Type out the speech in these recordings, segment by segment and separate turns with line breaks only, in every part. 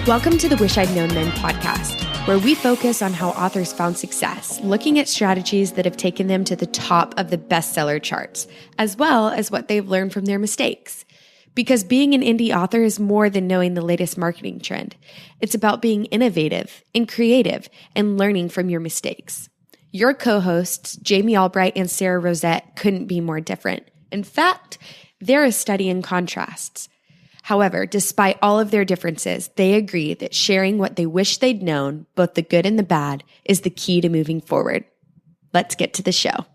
Welcome to the Wish I'd Known Then podcast, where we focus on how authors found success, looking at strategies that have taken them to the top of the bestseller charts, as well as what they've learned from their mistakes. Because being an indie author is more than knowing the latest marketing trend. It's about being innovative and creative and learning from your mistakes. Your co-hosts, Jami Albright and Sara Rosett, couldn't be more different. In fact, they're a study in contrasts. However, despite all of their differences, they agree that sharing what they wish they'd known, both the good and the bad, is the key to moving forward. Let's get to the show.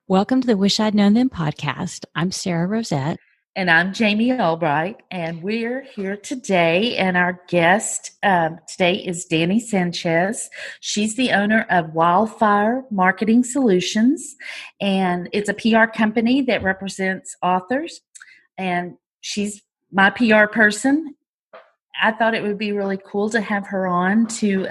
Welcome to the Wish I'd Known Then podcast. I'm Sara Rosett.
And I'm Jami Albright, and we're here today, and our guest today is Dani Sanchez. She's the owner of Wildfire Marketing Solutions, and it's a PR company that represents authors, and she's my PR person. I thought it would be really cool to have her on to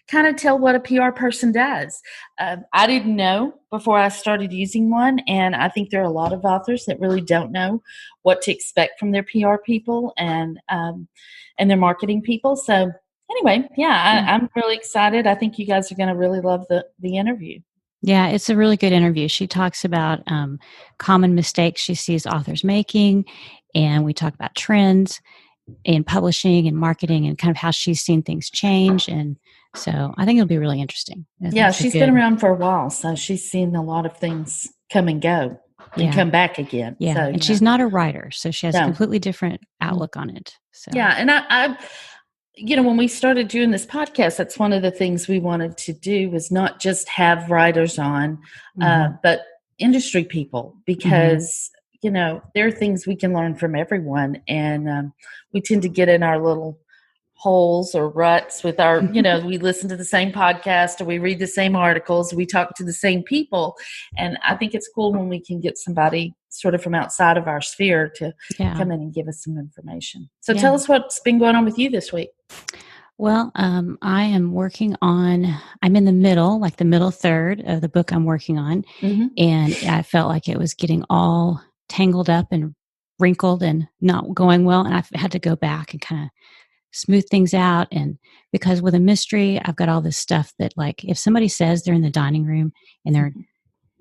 kind of tell what a PR person does. I didn't know before I started using one, and I think there are a lot of authors that really don't know what to expect from their PR people and their marketing people. So anyway, I'm really excited. I think you guys are going to really love the interview.
Yeah, it's a really good interview. She talks about common mistakes she sees authors making, and we talk about trends in publishing and marketing and kind of how she's seen things change. And so I think it'll be really interesting.
Yeah, she's been around for a while, so she's seen a lot of things come and go and come back again.
Yeah,
so,
and she's not a writer, so she has a completely different outlook on it. So.
Yeah, and I when we started doing this podcast, that's one of the things we wanted to do was not just have writers on, but industry people, because, there are things we can learn from everyone. And we tend to get in our little holes or ruts with our, we listen to the same podcast or we read the same articles, we talk to the same people. And I think it's cool when we can get somebody sort of from outside of our sphere to come in and give us some information. So tell us what's been going on with you this week.
Well, I am working on, I'm in the middle third of the book I'm working on. Mm-hmm. And I felt like it was getting all tangled up and wrinkled and not going well. And I've had to go back and kind of smooth things out. And because with a mystery, I've got all this stuff that, like, if somebody says they're in the dining room and they're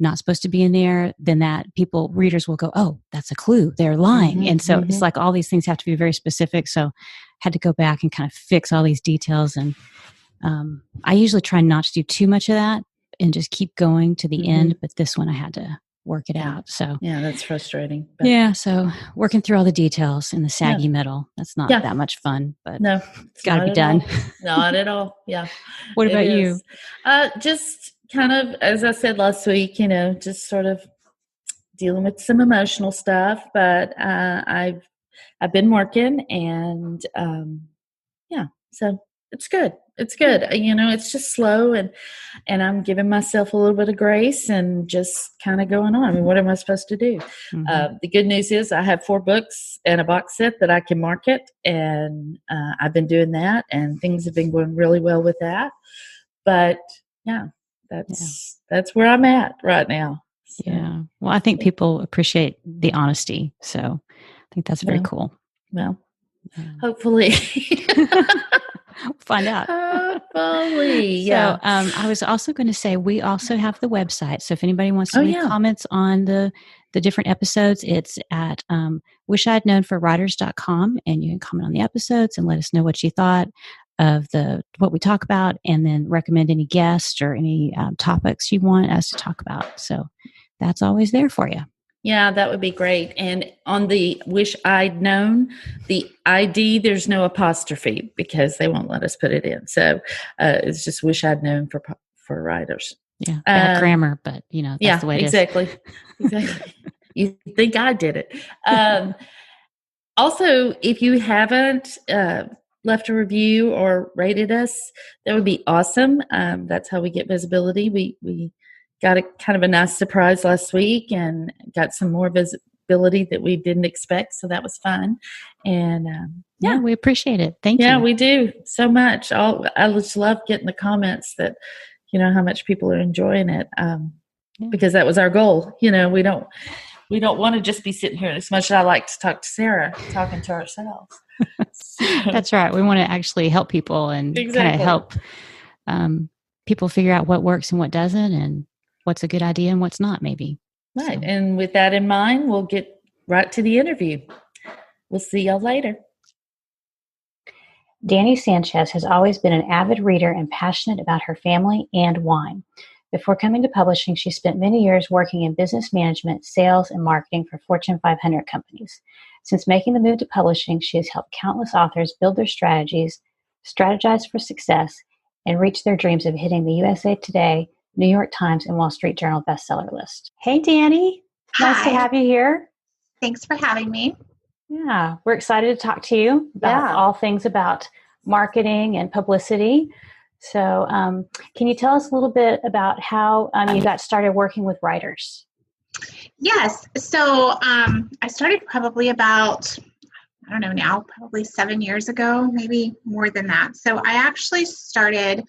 not supposed to be in there, then readers will go, oh, that's a clue. They're lying. Mm-hmm, and so it's like all these things have to be very specific. So I had to go back and kind of fix all these details. And I usually try not to do too much of that and just keep going to the end. But this one I had to work it out. So
yeah, that's frustrating.
But. Yeah. So working through all the details in the saggy middle, that's not that much fun, but
no,
it's got to be done.
Not at all. Yeah.
What about you?
Just kind of, as I said last week, just sort of dealing with some emotional stuff, but I've been working and so it's good. It's good. It's just slow and I'm giving myself a little bit of grace and just kind of going on. I mean, what am I supposed to do? Mm-hmm. The good news is I have 4 books and a box set that I can market, and I've been doing that, and things have been going really well with that. But that's where I'm at right now. So.
Yeah. Well, I think people appreciate the honesty. So I think that's very cool.
Well, hopefully.
Find out.
Hopefully, yeah.
So I was also going to say, we also have the website. So if anybody wants to leave comments on the different episodes, it's at wishidknownforwriters.com, and you can comment on the episodes and let us know what you thought of what we talk about, and then recommend any guests or any topics you want us to talk about. So that's always there for you.
Yeah, that would be great. And on the Wish I'd Known, the ID, there's no apostrophe because they won't let us put it in. So it's just Wish I'd Known for writers.
Yeah, bad grammar, but that's the way it is.
Exactly. You think I did it. Also, if you haven't left a review or rated us, that would be awesome. That's how we get visibility. We got a kind of a nice surprise last week and got some more visibility that we didn't expect. So that was fun. And
we appreciate it. Thank you.
Yeah, we do so much. I just love getting the comments that, how much people are enjoying it. Because that was our goal. We don't We don't want to just be sitting here as much as I like to talk to Sarah, talking to ourselves.
That's right. We want to actually help people and kind of help people figure out what works and what doesn't, and what's a good idea and what's not, maybe.
Right. So. And with that in mind, we'll get right to the interview. We'll see y'all later.
Dani Sanchez has always been an avid reader and passionate about her family and wine. Before coming to publishing, she spent many years working in business management, sales, and marketing for Fortune 500 companies. Since making the move to publishing, she has helped countless authors build their strategies, strategize for success, and reach their dreams of hitting the USA Today, New York Times, and Wall Street Journal bestseller list. Hey, Dani.
Hi.
Nice to have you here.
Thanks for having me.
Yeah, we're excited to talk to you about all things about marketing and publicity. So can you tell us a little bit about how you got started working with writers?
Yes. So I started probably about, I don't know now, probably 7 years ago, maybe more than that. So I actually started,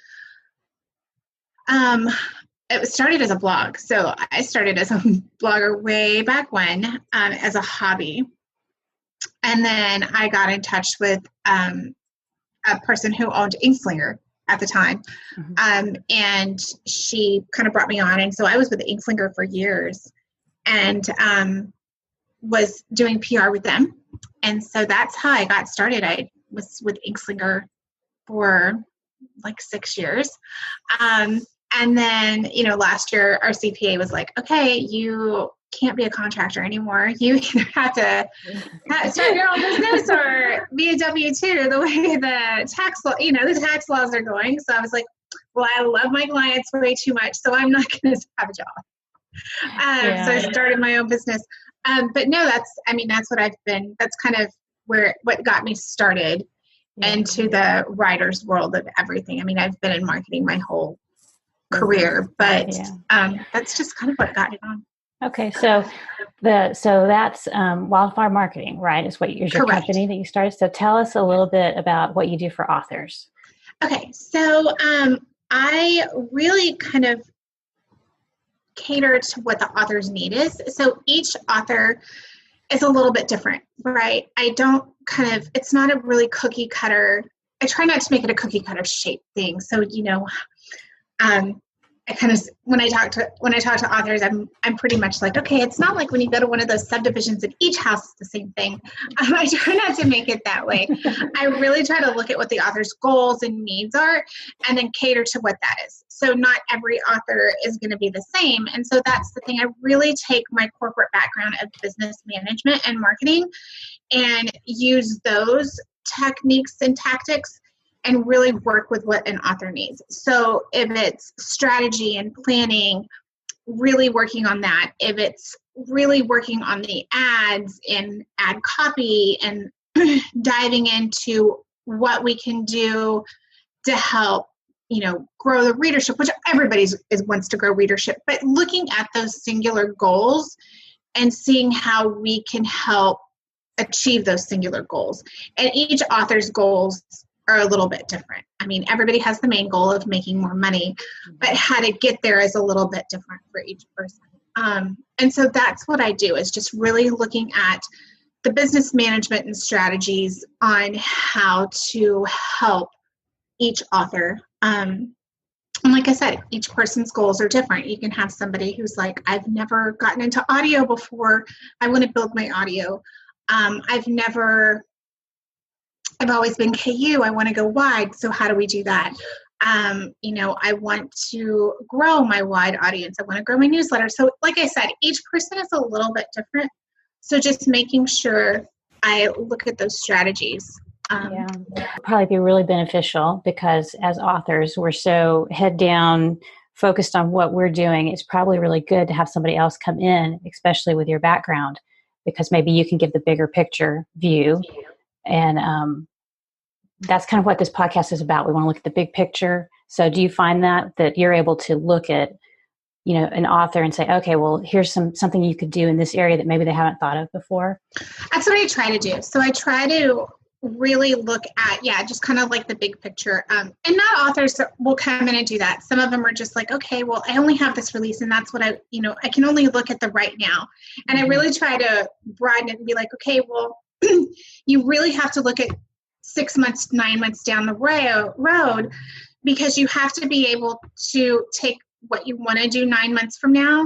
it started as a blog. So I started as a blogger way back when as a hobby. And then I got in touch with a person who owned Inkslinger at the time. Mm-hmm. And she kind of brought me on. And so I was with Inkslinger for years and was doing PR with them. And so that's how I got started. I was with Inkslinger for like 6 years. And then, last year our CPA was like, okay, you can't be a contractor anymore. You either have to start your own business or be a W-2 the way the tax laws are going. So I was like, well, I love my clients way too much, so I'm not going to have a job. So I started my own business. But no, that's what I've been, that's kind of what got me started into the writer's world of everything. I mean, I've been in marketing my whole career, but that's just kind of what got it on.
Okay, so that's Wildfire Marketing, right? Is your
Correct.
Company that you started. So tell us a little bit about what you do for authors.
Okay, so I really kind of cater to what the author's need is. So each author is a little bit different, right? I don't it's not a really cookie cutter. I try not to make it a cookie cutter shape thing. So I kind of, when I talk to authors, I'm pretty much like, okay, it's not like when you go to one of those subdivisions and each house is the same thing. I try not to make it that way. I really try to look at what the author's goals and needs are and then cater to what that is. So not every author is going to be the same. And so that's the thing. I really take my corporate background of business management and marketing and use those techniques and tactics and really work with what an author needs. So if it's strategy and planning, really working on that. If it's really working on the ads and ad copy and diving into what we can do to help, grow the readership, which everybody wants to grow readership, but looking at those singular goals and seeing how we can help achieve those singular goals. And each author's goals are a little bit different. I mean, everybody has the main goal of making more money, but how to get there is a little bit different for each person. And so that's what I do, is just really looking at the business management and strategies on how to help each author. And like I said, each person's goals are different. You can have somebody who's like, I've never gotten into audio before. I want to build my audio. I've always been KU. I want to go wide. So how do we do that? I want to grow my wide audience. I want to grow my newsletter. So like I said, each person is a little bit different. So just making sure I look at those strategies.
Probably be really beneficial because as authors, we're so head down, focused on what we're doing. It's probably really good to have somebody else come in, especially with your background, because maybe you can give the bigger picture view. And that's kind of what this podcast is about. We want to look at the big picture. So do you find that you're able to look at, an author and say, okay, well, here's something you could do in this area that maybe they haven't thought of before?
That's what I try to do. So I try to really look at, just kind of like the big picture. And not authors will come in and do that. Some of them are just like, okay, well, I only have this release and that's what I can only look at the right now. And I really try to broaden it and be like, okay, well, you really have to look at 6 months, 9 months down the road, because you have to be able to take what you want to do 9 months from now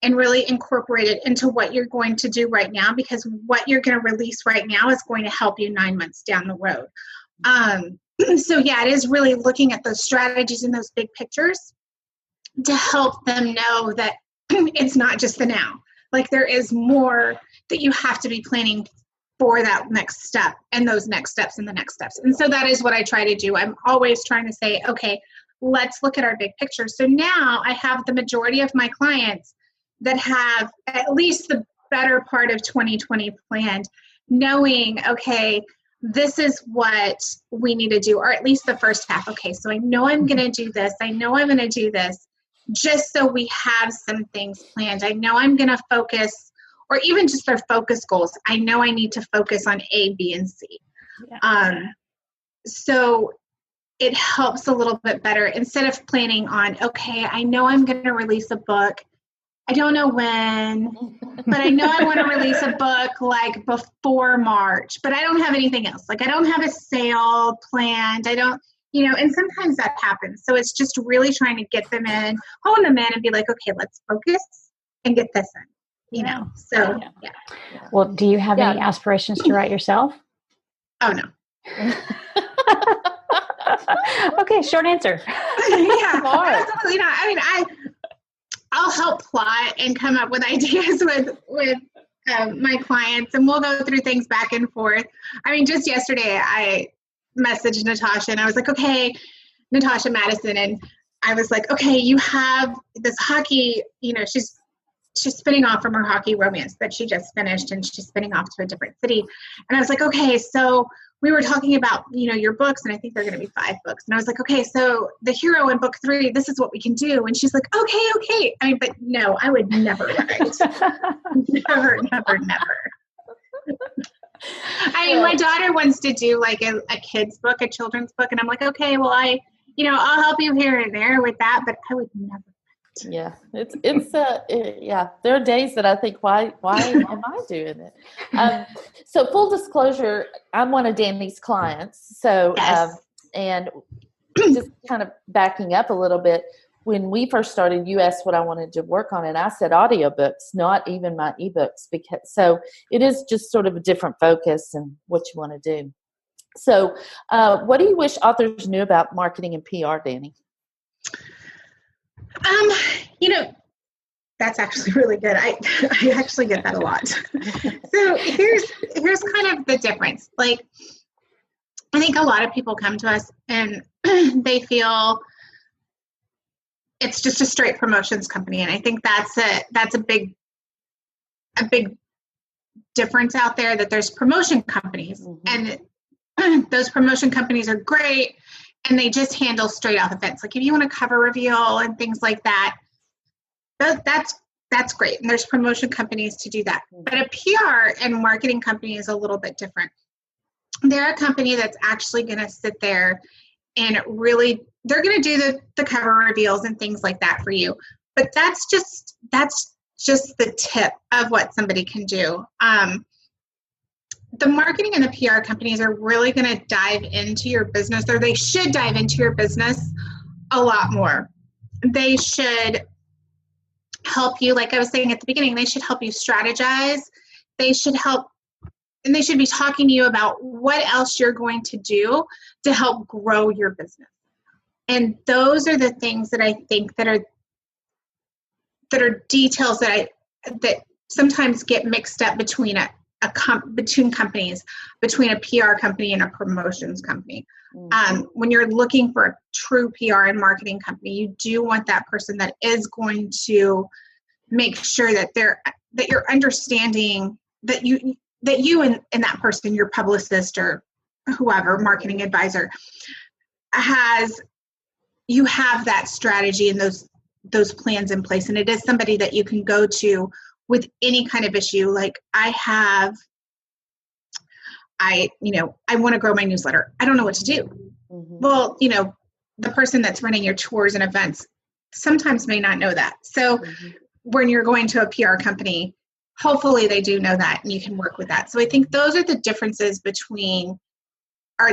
and really incorporate it into what you're going to do right now, because what you're going to release right now is going to help you 9 months down the road. So it is really looking at those strategies and those big pictures to help them know that it's not just the now. Like, there is more that you have to be planning for that next step and those next steps and the next steps. And so that is what I try to do. I'm always trying to say, okay, let's look at our big picture. So now I have the majority of my clients that have at least the better part of 2020 planned, knowing, okay, this is what we need to do, or at least the first half. Okay, so I know I'm going to do this. I know I'm going to do this, just so we have some things planned. I know I'm going to focus, or even just their focus goals. I know I need to focus on A, B, and C. So it helps a little bit better instead of planning on, okay, I know I'm going to release a book. I don't know when, but I know I want to release a book like before March, but I don't have anything else. Like, I don't have a sale planned. I don't, and sometimes that happens. So it's just really trying to get them in, hone them in, and be like, okay, let's focus and get this in, So, yeah.
Well, do you have any aspirations to write yourself?
Oh, no.
Okay, short answer.
Absolutely not. I mean, I'll help plot and come up with ideas with my clients, and we'll go through things back and forth. I mean, just yesterday I messaged Natasha and I was like, okay, Natasha Madison, and I was like, okay, you have this hockey, she's spinning off from her hockey romance that she just finished, and she's spinning off to a different city. And I was like, okay, so we were talking about, your books, and I think they're going to be 5 books. And I was like, okay, so the hero in book 3, this is what we can do. And she's like, okay. I mean, but no, I would never write. never. I mean, my daughter wants to do like a kid's book, a children's book. And I'm like, okay, well, I'll help you here and there with that, but I would never.
Yeah, there are days that I think, why am I doing it? So full disclosure, I'm one of Dani's clients. So,
yes.
And just kind of backing up a little bit, when we first started, you asked what I wanted to work on, and I said audiobooks, not even my ebooks, so it is just sort of a different focus and what you want to do. So, what do you wish authors knew about marketing and PR, Dani?
That's actually really good. I actually get that a lot. So here's kind of the difference. Like, I think a lot of people come to us and they feel it's just a straight promotions company. And I think that's a big difference out there, that there's promotion companies, and those promotion companies are great. And they just handle straight off events. Like, if you want a cover reveal and things like that, that's great. And there's promotion companies to do that. But a PR and marketing company is a little bit different. They're a company that's actually going to sit there and really, they're going to do the cover reveals and things like that for you. But that's just the tip of what somebody can do. The marketing and the PR companies are really going to dive into your business, or they should dive into your business a lot more. They should help you, like I was saying at the beginning, they should help you strategize. They should help, and they should be talking to you about what else you're going to do to help grow your business. And those are the things that I think that are details that sometimes get mixed up between between companies, between a PR company and a promotions company. When you're looking for a true PR and marketing company, you do want that person that is going to make sure that you're understanding that you and that person, your publicist or whoever, marketing advisor, you have that strategy and those plans in place. And it is somebody that you can go to with any kind of issue. Like, I have I want to grow my newsletter. I don't know what to do. Mm-hmm. Well, the person that's running your tours and events sometimes may not know that. So when you're going to a PR company, hopefully they do know that and you can work with that. So I think those are the differences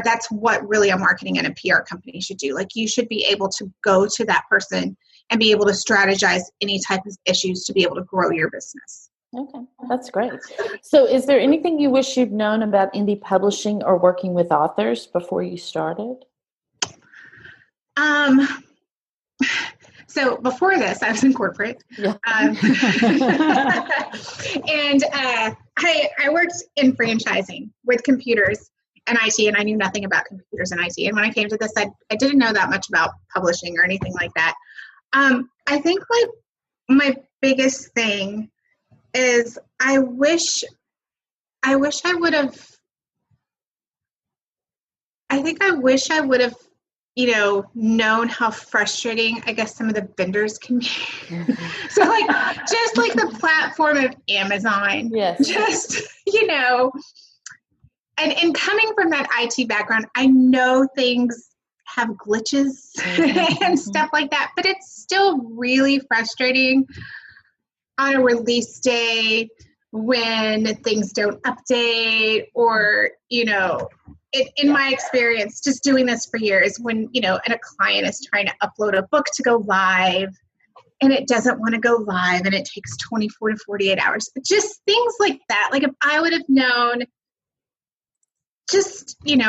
that's what really a marketing and a PR company should do. Like, you should be able to go to that person and be able to strategize any type of issues to be able to grow your business.
Okay, that's great. So is there anything you wish you'd known about indie publishing or working with authors before you started?
So before this, I was in corporate. Yeah. And I worked in franchising with computers and IT, and I knew nothing about computers and IT. And when I came to this, I didn't know that much about publishing or anything like that. I think my biggest thing is I wish I would have known how frustrating, I guess, some of the vendors can be. Mm-hmm. So just like the platform of Amazon.
Yes.
Just, and coming from that IT background, I know things have glitches and stuff like that, but it's still really frustrating on a release day when things don't update or, in my experience, just doing this for years, when, and a client is trying to upload a book to go live and it doesn't want to go live and it takes 24 to 48 hours. But just things like that. Like, if I would have known, just, in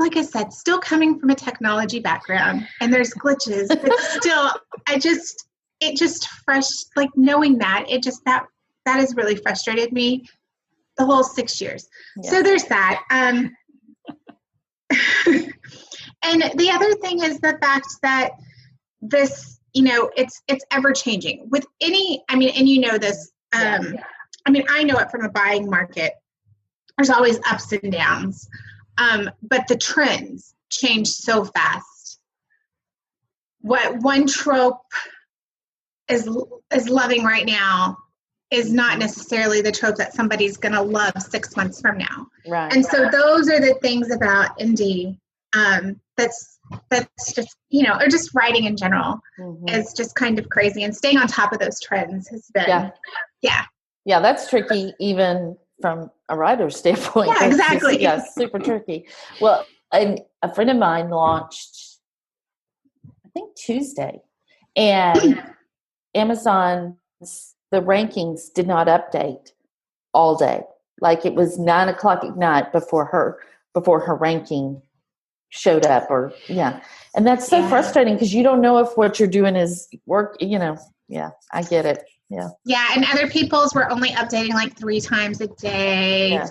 like I said, still coming from a technology background and there's glitches, but still, it just fresh, like knowing that, that has really frustrated me the whole 6 years. Yeah. So there's that. And the other thing is the fact that this, it's ever changing with any, and this, I know it from a buying market. There's always ups and downs. But the trends change so fast. What one trope is loving right now is not necessarily the trope that somebody's going to love 6 months from now.
Right.
And so those are the things about indie that's just, or just writing in general is just kind of crazy. And staying on top of those trends has been,
Yeah, that's tricky even from a writer's standpoint.
Yeah, exactly.
Super tricky. Well, a friend of mine launched, I think, Tuesday, and Amazon's, the rankings did not update all day. Like, it was 9 o'clock at night before her ranking showed up, and that's so frustrating because you don't know if what you're doing is work. I get it.
Yeah, and other people's were only updating like 3 times a day. Yeah.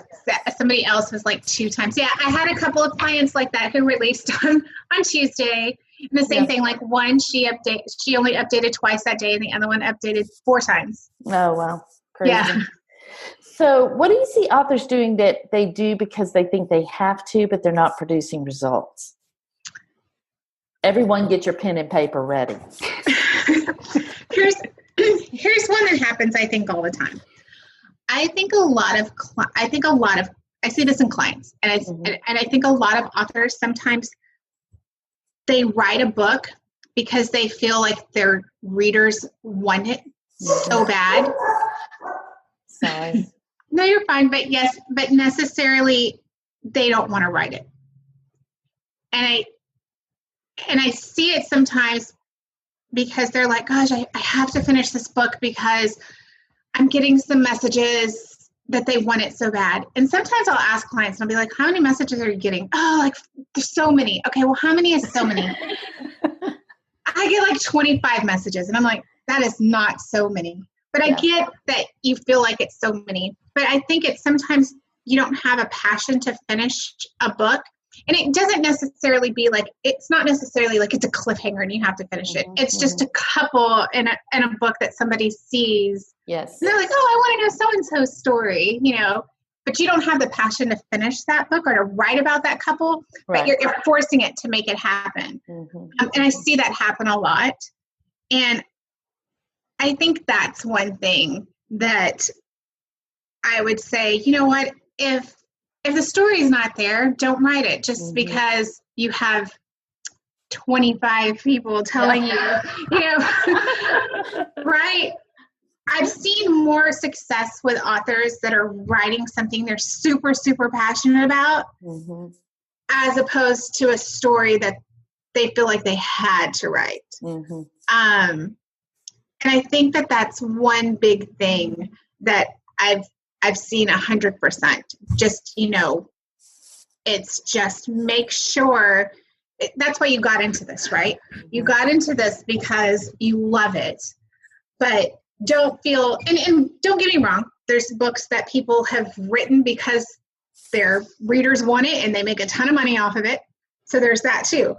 Somebody else was like 2 times. Yeah, I had a couple of clients like that who released on Tuesday. And the same thing, like one she only updated twice that day, and the other one updated 4 times.
Oh, wow. Crazy.
Yeah.
So what do you see authors doing that they do because they think they have to, but they're not producing results? Everyone get your pen and paper ready.
Here's one that happens, I think, all the time. I see this in clients, and I think a lot of authors sometimes they write a book because they feel like their readers want it so bad.
Sorry.
No, you're fine, but necessarily they don't want to write it. And I see it sometimes because they're like, gosh, I have to finish this book because I'm getting some messages that they want it so bad. And sometimes I'll ask clients and I'll be like, how many messages are you getting? Oh, like there's so many. Okay, well, how many is so many? I get like 25 messages and I'm like, that is not so many. But I get that you feel like it's so many. But I think it's sometimes you don't have a passion to finish a book. And it doesn't necessarily be like, it's not necessarily like it's a cliffhanger and you have to finish it. It's just a couple in a book that somebody sees.
Yes.
And they're like, oh, I want to know so-and-so's story, but you don't have the passion to finish that book or to write about that couple, but you're forcing it to make it happen. And I see that happen a lot. And I think that's one thing that I would say, you know what, if if the story is not there, don't write it just because you have 25 people telling you, right? I've seen more success with authors that are writing something they're super, super passionate about as opposed to a story that they feel like they had to write. And I think that that's one big thing that I've seen 100%. Just, it's just make sure. That's why you got into this, right? You got into this because you love it, but don't feel, and don't get me wrong, there's books that people have written because their readers want it and they make a ton of money off of it. So there's that too.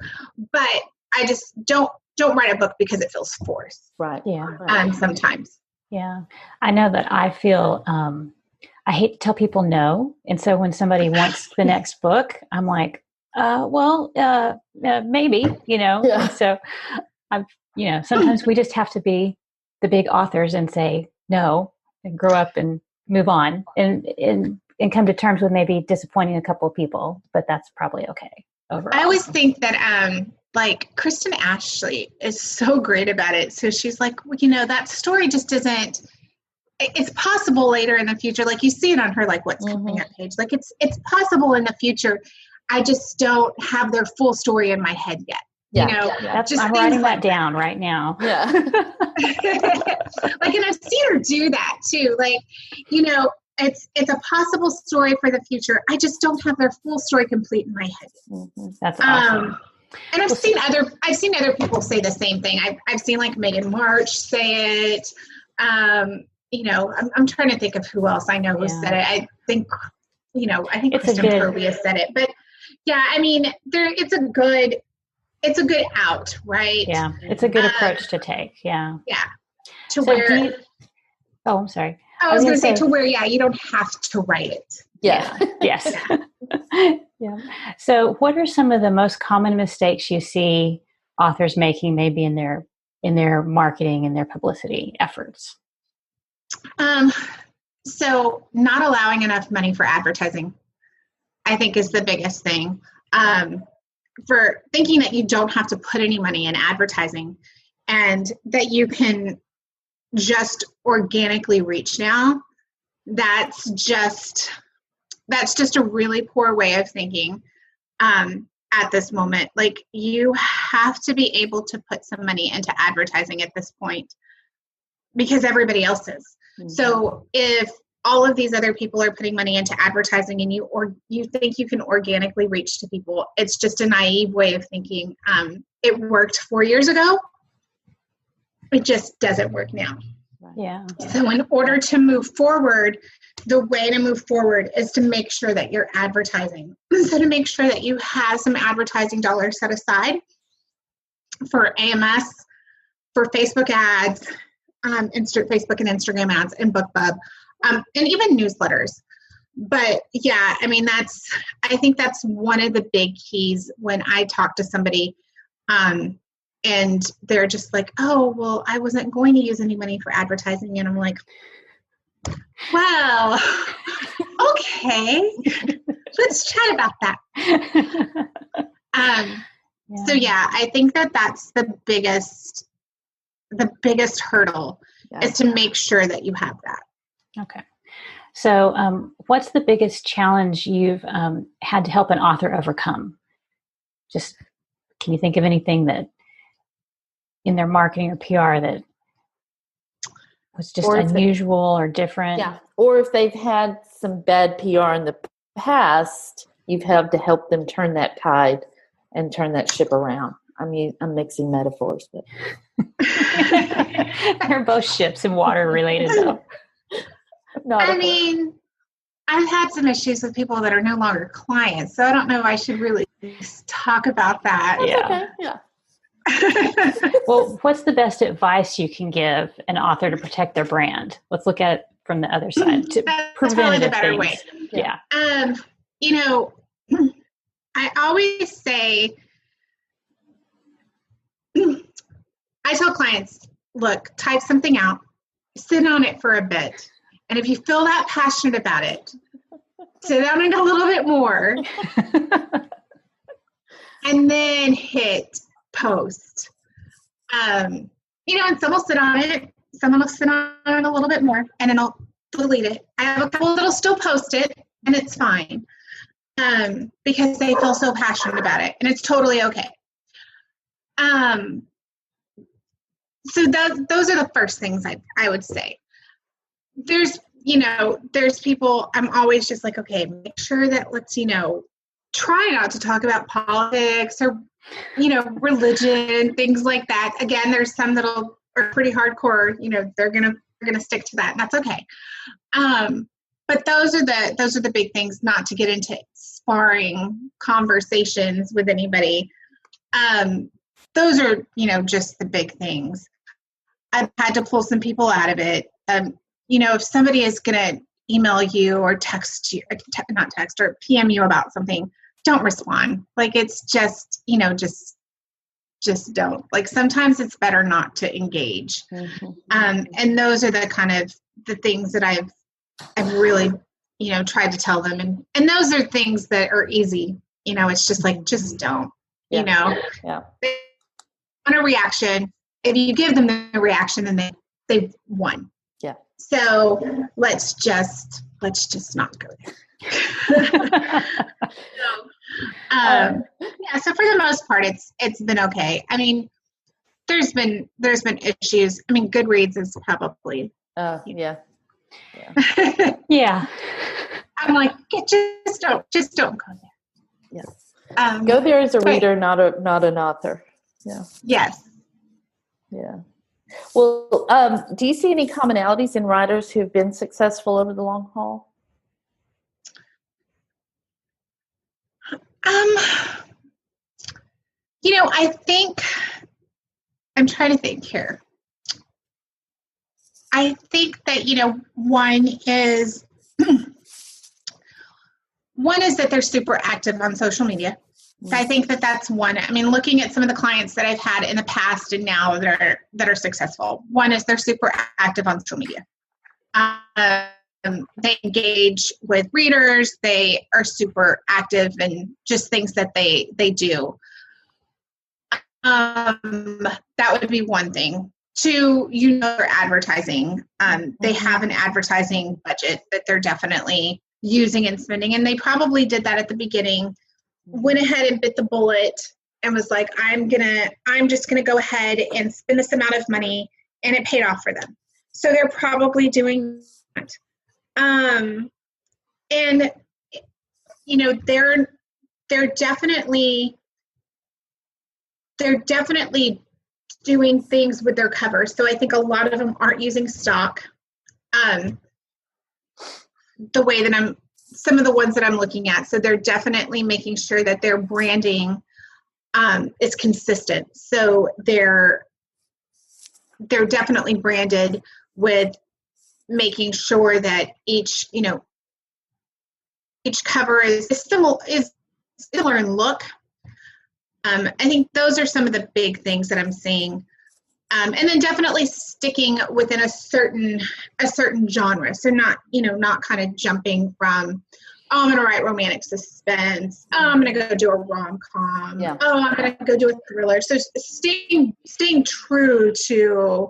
But I just don't write a book because it feels forced.
Right. Yeah.
Sometimes.
Yeah. I know that I feel, I hate to tell people no. And so when somebody wants the next book, I'm like, maybe,
Yeah.
And so sometimes we just have to be the big authors and say no and grow up and move on and come to terms with maybe disappointing a couple of people, but that's probably okay overall.
I always think that, like Kristen Ashley is so great about it. So she's like, that story just isn't, it's possible later in the future. Like you see it on her, like what's coming up page. Like it's possible in the future. I just don't have their full story in my head yet.
I'm writing that down right now.
Yeah.
Like, and I've seen her do that too. Like, it's a possible story for the future. I just don't have their full story complete in my head.
That's awesome.
And I've seen other people say the same thing. I've seen like Megan March say it. I'm trying to think of who else I know who said it. I think Kristen Purley has said it, but yeah, I mean, it's a good out, right?
Yeah, it's a good approach to take. Yeah.
Yeah.
I'm sorry.
I was going to say to where, you don't have to write it.
Yeah.
Yes. Yeah. So what are some of the most common mistakes you see authors making maybe in their marketing and their publicity efforts?
So not allowing enough money for advertising, I think is the biggest thing. For thinking that you don't have to put any money in advertising and that you can just organically reach now, that's just a really poor way of thinking at this moment. Like you have to be able to put some money into advertising at this point because everybody else is. So if all of these other people are putting money into advertising and you think you can organically reach to people, it's just a naive way of thinking. It worked 4 years ago. It just doesn't work now.
Yeah.
So in order to move forward, the way to move forward is to make sure that you're advertising. So to make sure that you have some advertising dollars set aside for AMS, for Facebook ads, Facebook and Instagram ads, and BookBub, and even newsletters. But yeah, I mean, I think that's one of the big keys when I talk to somebody, and they're just like, oh, well, I wasn't going to use any money for advertising. And I'm like, well, okay, let's chat about that. So yeah, I think that's the biggest hurdle is to make sure that you have that.
Okay. So what's the biggest challenge you've had to help an author overcome? Just, can you think of anything that in their marketing or PR that was just unusual or different?
Yeah. Or if they've had some bad PR in the past, you've had to help them turn that tide and turn that ship around. I mean, I'm mixing metaphors, but
they're both ships and water related though.
I've had some issues with people that are no longer clients, so I don't know if I should really talk about that.
That's okay. Yeah.
Well, what's the best advice you can give an author to protect their brand? Let's look at it from the other side.
That's probably the better way.
Yeah.
I always say, I tell clients, look, type something out, sit on it for a bit. And if you feel that passionate about it, sit on it a little bit more, and then hit post. And some will sit on it, someone will sit on it a little bit more, and then I'll delete it. I have a couple that'll still post it, and it's fine, because they feel so passionate about it, and it's totally okay. So those are the first things I would say. There's people, I'm always just like, okay, make sure that let's, try not to talk about politics or, religion, things like that. Again, there's some that are pretty hardcore, they're going to stick to that, and that's okay. But those are the big things, not to get into sparring conversations with anybody. Those are, just the big things. I've had to pull some people out of it. If somebody is going to email you or text you, not text, or PM you about something, don't respond. Like, it's just, just don't. Like, sometimes it's better not to engage.
Mm-hmm.
And those are the kind of the things that I've really, tried to tell them. And those are things that are easy. It's just like, just don't,
Yeah.
They want a reaction. If you give them the reaction, then they've won.
Yeah.
So let's just not go there. So for the most part, it's been okay. I mean, there's been issues. I mean, Goodreads is probably.
Yeah.
Yeah.
I'm like, just don't go there.
Yes. Go there as a reader, not an author. Yeah.
Yes.
Yeah. Well, do you see any commonalities in writers who have been successful over the long haul?
I think I'm trying to think here. I think that, one is that they're super active on social media. So I think that that's one. I mean, looking at some of the clients that I've had in the past and now that are successful, one is they're super active on social media. They engage with readers. They are super active in just things that they do. That would be one thing. Two, their advertising. They have an advertising budget that they're definitely using and spending, and they probably did that at the beginning. Went ahead and bit the bullet and was like, I'm just gonna go ahead and spend this amount of money, and it paid off for them. So they're probably doing that. And they're definitely doing things with their covers. So I think a lot of them aren't using stock. The way that some of the ones that I'm looking at. So they're definitely making sure that their branding is consistent. So they're definitely branded with making sure that each cover is similar in look. I think those are some of the big things that I'm seeing. And then definitely sticking within a certain genre. So not kind of jumping from, I'm going to write romantic suspense. I'm going to go do a rom-com.
Yeah.
I'm going to go do a thriller. So staying true to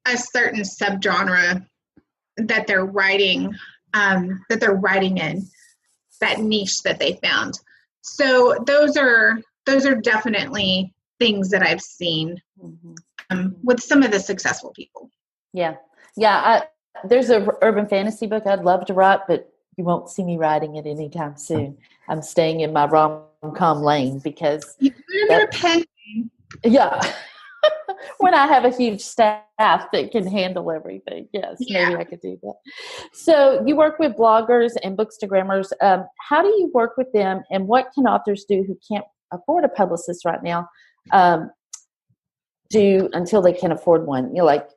a certain subgenre that they're writing in, that niche that they found. So those are definitely things that I've seen with some of the successful people.
Yeah. There's an urban fantasy book I'd love to write, but you won't see me writing it anytime soon. I'm staying in my rom-com lane because
you're pen.
Yeah. When I have a huge staff that can handle everything. Yes, maybe I could do that. So you work with bloggers and bookstgramers. How do you work with them, and what can authors do who can't afford a publicist right now do until they can afford one?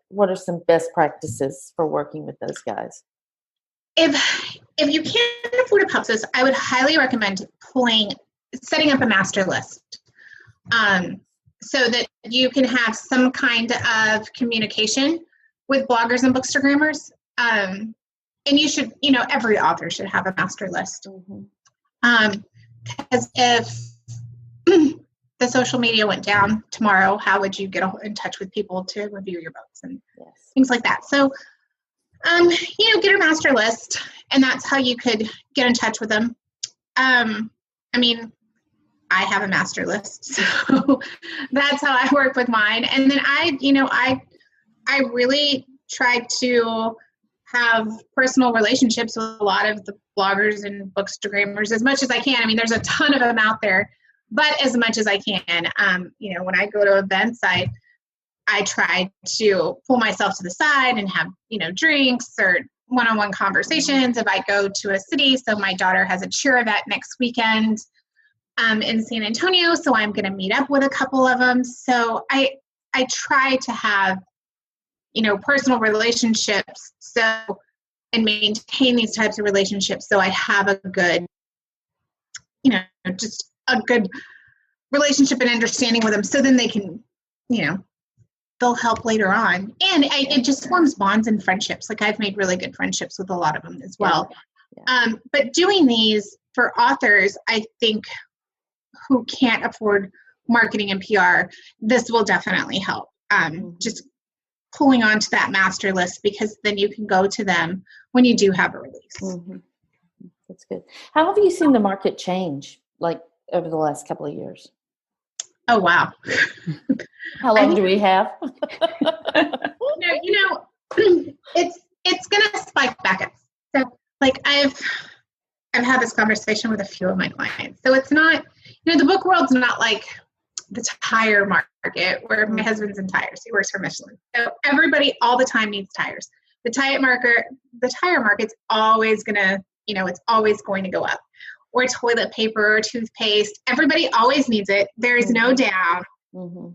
What are some best practices for working with those guys?
If you can't afford a publicist, I would highly recommend setting up a master list. So that you can have some kind of communication with bloggers and bookstgramers. and you should, every author should have a master list. Because if the social media went down tomorrow, how would you get in touch with people to review your books and things like that? So, get a master list, and that's how you could get in touch with them. I have a master list, so that's how I work with mine. And then I really try to have personal relationships with a lot of the bloggers and bookstgramers as much as I can. There's a ton of them out there, but as much as I can. When I go to events, I try to pull myself to the side and have, drinks or one-on-one conversations. If I go to a city, so my daughter has a cheer event next weekend in San Antonio, so I'm going to meet up with a couple of them. So I try to have, personal relationships and maintain these types of relationships so I have a good, just a good relationship and understanding with them, so then they can, they'll help later on. And it just forms bonds and friendships. Like, I've made really good friendships with a lot of them as well. Yeah. But doing these for authors, I think, who can't afford marketing and PR, this will definitely help. Just pulling onto that master list, because then you can go to them when you do have a release.
That's good. How have you seen the market change, like, over the last couple of years?
Oh, wow.
How long do we have?
It's going to spike back up. So, like, I've had this conversation with a few of my clients. So it's not, the book world's not like the tire market, where my husband's in tires. He works for Michelin. So everybody all the time needs tires. The tire market's always going to, it's always going to go up. Or toilet paper or toothpaste. Everybody always needs it. There is no doubt. The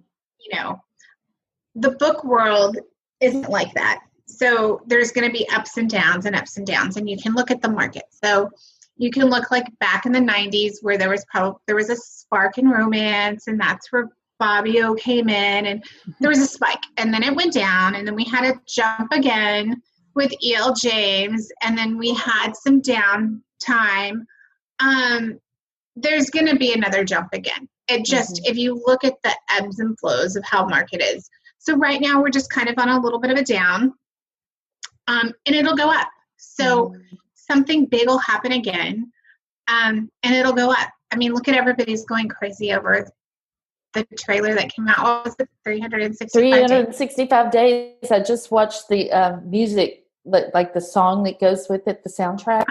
book world isn't like that. So there's going to be ups and downs, and you can look at the market. So you can look like back in the 90s, where there was a spark in romance, and that's where Bobby O came in, and there was a spike, and then it went down, and then we had a jump again with E.L. James, and then we had some downtime. There's going to be another jump again. It just, if you look at the ebbs and flows of how market is. So right now we're just kind of on a little bit of a down, and it'll go up. So something big will happen again, and it'll go up. Look at everybody's going crazy over the trailer that came out. What was it? 365
days. I just watched the music, like the song that goes with it, the soundtrack.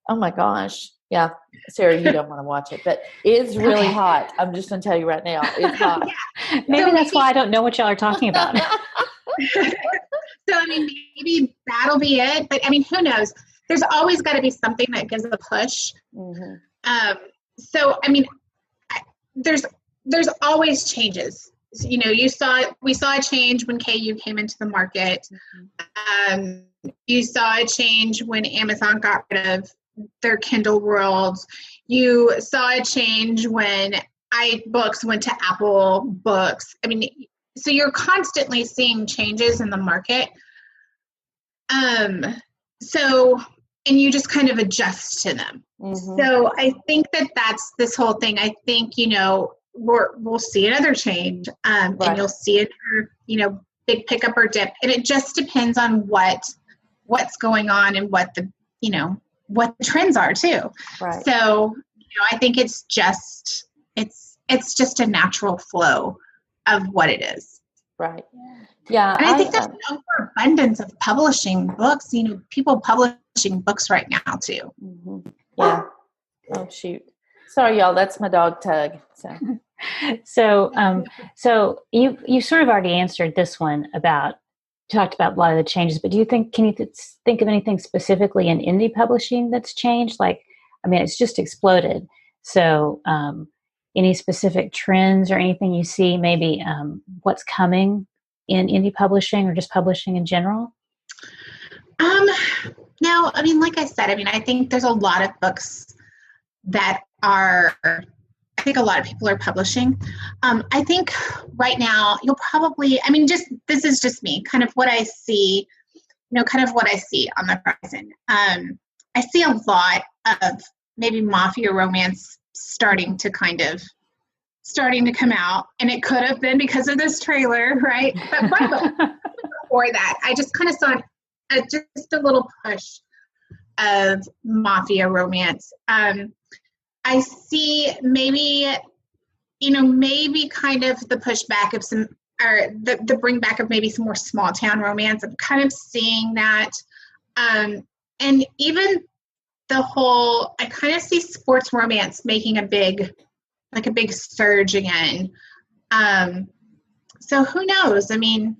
Oh my gosh. Yeah, Sarah, you don't want to watch it, but it's really hot. I'm just going to tell you right now, it's hot.
Maybe that's why I don't know what y'all are talking about.
So, maybe that'll be it. But, who knows? There's always got to be something that gives a push. There's always changes. We saw a change when KU came into the market. You saw a change when Amazon got rid of their Kindle worlds. You saw a change when iBooks went to Apple Books. So you're constantly seeing changes in the market. And you just kind of adjust to them. So I think that's this whole thing. I think, we'll see another change, and you'll see another, big pickup or dip. And it just depends on what's going on and what the trends are too. Right. So, I think it's just a natural flow of what it is.
Right. Yeah.
And I think there's an overabundance of publishing books, people publishing books right now too.
Yeah. Oh, shoot. Sorry, y'all. That's my dog Tug.
So you sort of already answered this one talked about a lot of the changes, but can you think of anything specifically in indie publishing that's changed? It's just exploded. So, any specific trends or anything you see, maybe what's coming in indie publishing or just publishing in general?
No, like I said, I think there's a lot of books that are, I think a lot of people are publishing. I think right now you'll probably, this is just me, kind of what I see kind of what I see on the horizon. I see a lot of maybe mafia romance starting to come out, and it could have been because of this trailer, right? But before that, I just kind of saw just a little push of mafia romance. I see maybe kind of the pushback of some, or the bring back of maybe some more small town romance. I'm kind of seeing that. And even I kind of see sports romance making a big surge again. So who knows? I mean,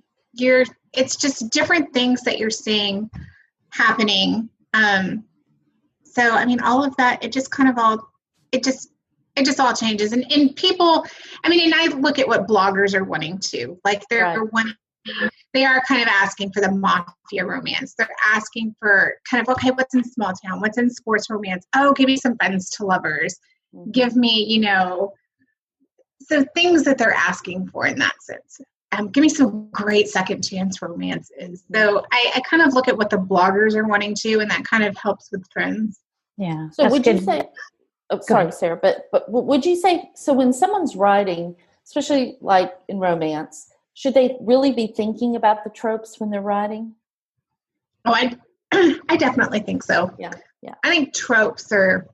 it's just different things that you're seeing happening. So, I mean, all of that, it just all changes. And people, I mean, and I look at what bloggers are wanting to, like they are kind of asking for the mafia romance. They're asking for kind of, okay, what's in small town? What's in sports romance? Oh, give me some friends to lovers. Give me, so things that they're asking for in that sense. Give me some great second chance romances. So I kind of look at what the bloggers are wanting to, and that kind of helps with trends.
Yeah.
So would you say, sorry, Sarah, but would you say, so when someone's writing, especially like in romance, should they really be thinking about the tropes when they're writing?
Oh, I definitely think so.
Yeah.
I think tropes are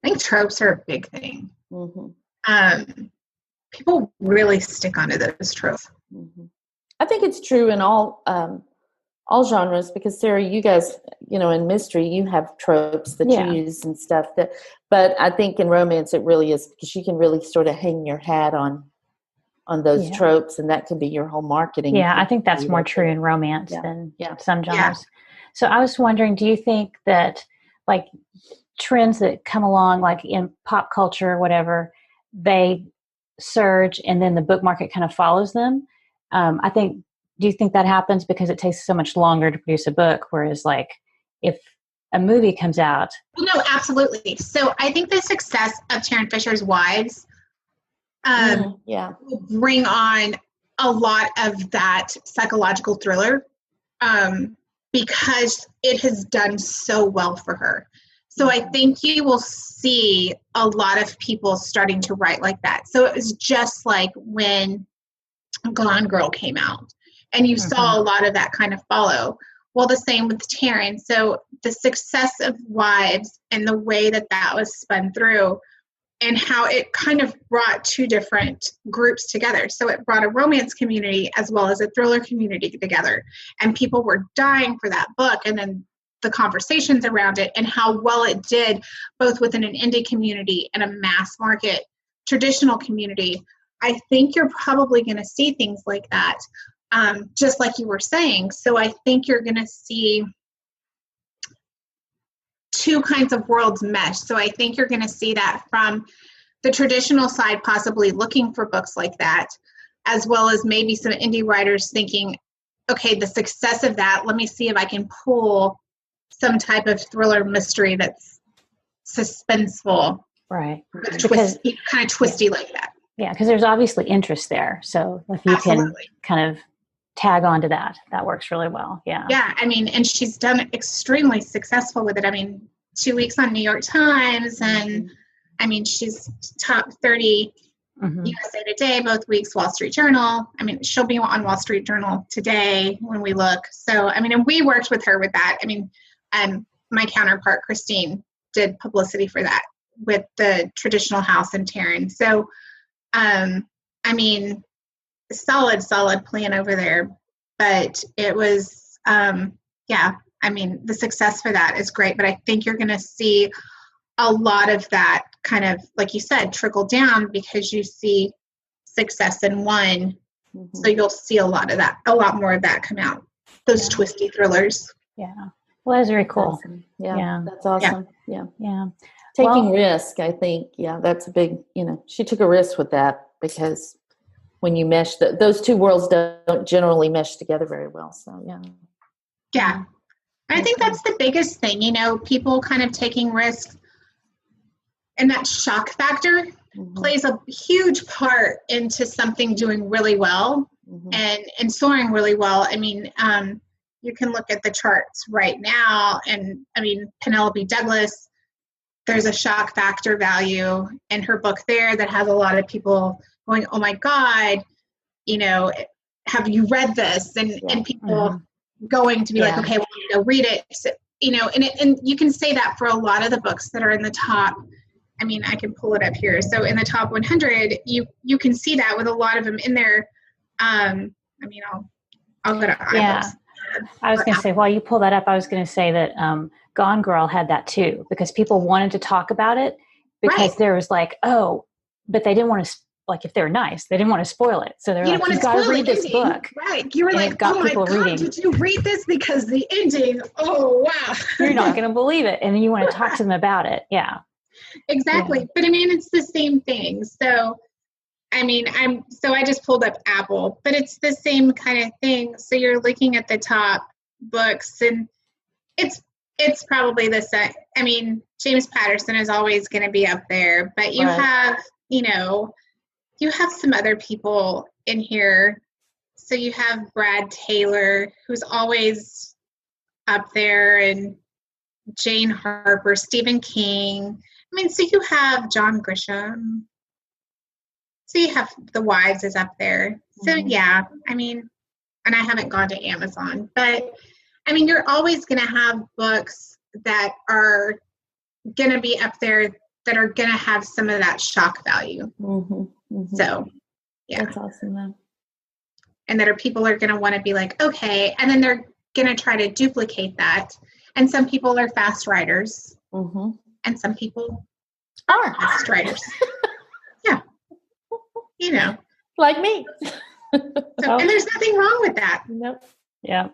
a big thing. Mm-hmm. People really stick onto those tropes.
Mm-hmm. I think it's true in all genres, because Sarah, you guys, in mystery, you have tropes that you use and stuff but I think in romance it really is, because you can really sort of hang your hat on those tropes, and that can be your whole marketing.
Yeah, I think that's more true in romance than some genres. Yeah. So I was wondering, do you think that like trends that come along, like in pop culture or whatever, they surge and then the book market kind of follows them? Do you think that happens because it takes so much longer to produce a book, whereas like if a movie comes out?
No, absolutely. So I think the success of Taryn Fisher's Wives will bring on a lot of that psychological thriller because it has done so well for her. So I think you will see a lot of people starting to write like that. So it was just like when Gone Girl came out, and you saw a lot of that kind of follow. Well, the same with Taryn. So the success of Wives and the way that was spun through, and how it kind of brought two different groups together. So it brought a romance community as well as a thriller community together. And people were dying for that book. And then the conversations around it and how well it did, both within an indie community and a mass market traditional community. I think you're probably going to see things like that, just like you were saying. So I think you're going to see two kinds of worlds mesh. So I think you're going to see that from the traditional side, possibly looking for books like that, as well as maybe some indie writers thinking, okay, the success of that, let me see if I can pull some type of thriller mystery that's suspenseful.
Right.
Kind of twisty like that.
Yeah, because there's obviously interest there. So if you can kind of tag onto that works really well. Yeah.
Yeah, I mean, and she's done extremely successful with it. I mean, 2 weeks on New York Times, and I mean, she's top 30 USA Today, both weeks, Wall Street Journal. I mean, she'll be on Wall Street Journal today when we look. So, I mean, and we worked with her with that. I mean, my counterpart, Christine, did publicity for that with the Traditional House and Taryn. So, I mean, solid plan over there, but it was, I mean, the success for that is great, but I think you're going to see a lot of that kind of, like you said, trickle down because you see success in one. So you'll see a lot more of that come out. Those twisty thrillers.
Yeah. Well, that's very cool.
Awesome. Yeah. That's awesome. Yeah. Taking risk, I think, that's a big, she took a risk with that, because when you mesh, those two worlds don't generally mesh together very well. So,
Yeah. I think that's the biggest thing, people kind of taking risks, and that shock factor plays a huge part into something doing really well and soaring really well. I mean, you can look at the charts right now. And I mean, Penelope Douglas, there's a shock factor value in her book there that has a lot of people going, oh my God, you know, have you read this? And people going to be like, okay, well, go read it. So, you know, and you can say that for a lot of the books that are in the top. I mean, I can pull it up here. So in the top 100, you can see that with a lot of them in there. I mean, I'll go to iBooks.
Yeah. I was going to say, while you pull that up, I was going to say that Gone Girl had that too, because people wanted to talk about it because there was like, oh, but they didn't want to, like, if they're nice, they didn't want to spoil it. So they're like, you got to read this book.
Right. You were like, oh my God, did you read this? Because the ending, oh, wow.
You're not going to believe it. And then you want to talk to them about it. Yeah.
Exactly. Yeah. But I mean, it's the same thing. So, I mean, I just pulled up Apple, but it's the same kind of thing. So you're looking at the top books and it's probably the same. I mean, James Patterson is always going to be up there, but you have, you know, you have some other people in here. So you have Brad Taylor, who's always up there, and Jane Harper, Stephen King. I mean, so you have John Grisham. So you have The Wives is up there. So yeah, I mean, and I haven't gone to Amazon, but I mean, you're always going to have books that are going to be up there that are going to have some of that shock value. So yeah.
That's awesome though.
And that people are going to want to be like, okay. And then they're going to try to duplicate that. And some people are fast writers. And some people are fast writers. Yeah. You know.
Like me.
And there's nothing wrong with that.
Nope.
Yeah.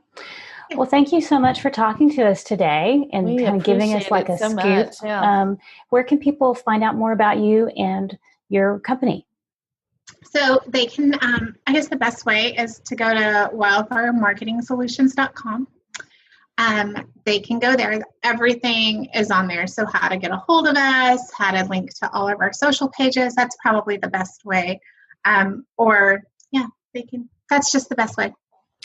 Well, thank you so much for talking to us today and kind of giving us like a scoop. Yeah. Where can people find out more about you and your company?
So they can, I guess the best way is to go to wildfiremarketingsolutions.com. They can go there. Everything is on there. So how to get a hold of us, how to link to all of our social pages. That's probably the best way. That's just the best way.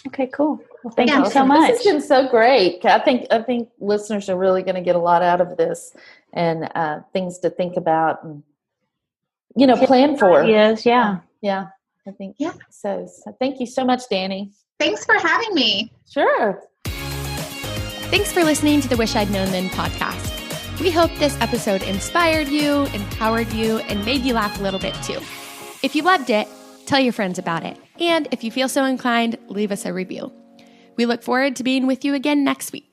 Okay, cool. Well, thank you so much.
This has been so great. I think listeners are really going to get a lot out of this and things to think about and, you know, plan for.
Yes, yeah.
Yeah, I think so. So thank you so much, Dani.
Thanks for having me.
Sure.
Thanks for listening to the Wish I'd Known Then podcast. We hope this episode inspired you, empowered you, and made you laugh a little bit too. If you loved it, tell your friends about it. And if you feel so inclined, leave us a review. We look forward to being with you again next week.